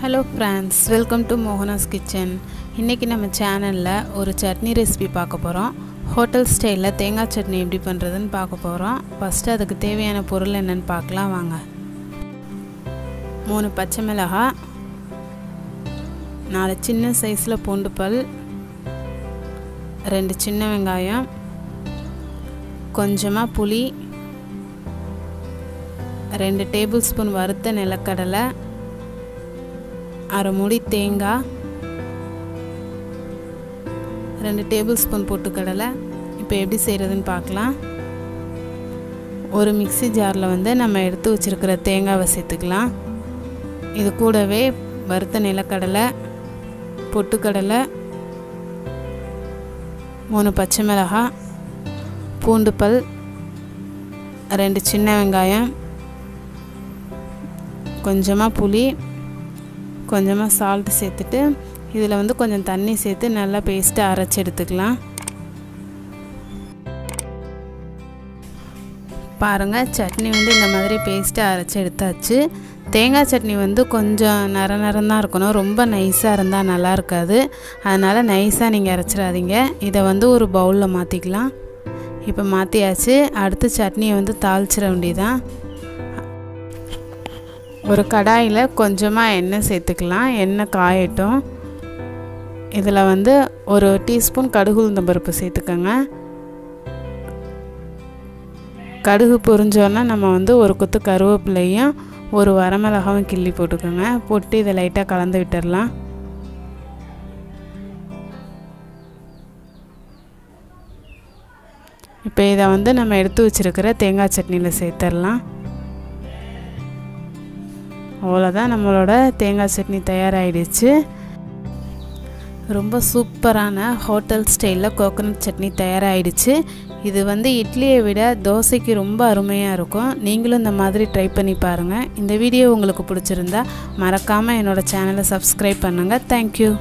Hello friends, welcome to MOHANA'S kitchen. இன்னைக்கு நம்ம சேனல்ல ஒரு சட்னி ரெசிபி பார்க்க போறோம். ஹோட்டல் ஸ்டைல்ல தேங்காய் சட்னி எப்படி பண்றதுன்னு பார்க்க போறோம். ஃபர்ஸ்ட் அதுக்கு தேவையான பொருள் என்னன்னு பார்க்கலாம் வாங்க. 3 பச்சை மிளகாய், 4 சின்ன சைஸ்ல பூண்டு பல், 2 சின்ன வெங்காயம், கொஞ்சமா புளி, 2 டேபிள்ஸ்பூன் வறுத்த நிலக்கடலை, அரை மூடி தேங்காய், 2 டேபிள்ஸ்பூன் பொட்டுக்கடலை. இப்போ எப்படி செய்கிறதுன்னு பார்க்கலாம். ஒரு மிக்ஸி ஜாரில் நம்ம எடுத்து வச்சுருக்கிற தேங்காவை சேர்த்துக்கலாம். இது கூடவே வறுத்த நிலக்கடலை, பொட்டுக்கடலை, 3 பச்சை மிளகாய், பூண்டு பல், 2 சின்ன வெங்காயம், கொஞ்சமாக புளி, கொஞ்சமாக சால்ட் சேர்த்துட்டு இதில் கொஞ்சம் தண்ணி சேர்த்து நல்லா பேஸ்ட்டு அரைச்சி எடுத்துக்கலாம். பாருங்கள், சட்னி இந்த மாதிரி பேஸ்ட்டு அரைச்சி எடுத்தாச்சு. தேங்காய் சட்னி கொஞ்சம் நரம் தான் இருக்கணும், ரொம்ப நைஸாக இருந்தால் நல்லா இருக்காது. அதனால் நைஸாக நீங்கள் அரைச்சிடாதீங்க. இதை ஒரு பவுலில் மாற்றிக்கலாம். இப்போ மாற்றியாச்சு. அடுத்து சட்னியை தாளிச்சிட வேண்டியதான். ஒரு கடாயில் கொஞ்சமாக எண்ணெய் சேர்த்துக்கலாம். எண்ணெய் காயட்டும். இதில் 1 டீஸ்பூன் கடுகு உளுந்தம் பருப்பு சேர்த்துக்கோங்க. கடுகு பொரிஞ்சோன்னா நம்ம ஒரு கொத்து கருவேப்பிலையும் 1 வரமிளகாவும் கிள்ளி போட்டுக்கோங்க. போட்டு இதை லைட்டாக கலந்து விட்டுடலாம். இப்போ இதை நம்ம எடுத்து வச்சுருக்கிற தேங்காய் சட்னியில் சேர்த்துடலாம். அவ்வளோதான், நம்மளோட தேங்காய் சட்னி தயாராகிடுச்சு. ரொம்ப சூப்பரான ஹோட்டல் ஸ்டைலில் கோகோனட் சட்னி தயாராகிடுச்சு. இது இட்லியை விட தோசைக்கு ரொம்ப அருமையாக இருக்கும். நீங்களும் இந்த மாதிரி ட்ரை பண்ணி பாருங்கள். இந்த வீடியோ உங்களுக்கு பிடிச்சிருந்தா மறக்காமல் என்னோடய சேனலை சப்ஸ்கிரைப் பண்ணுங்கள். தேங்க்யூ.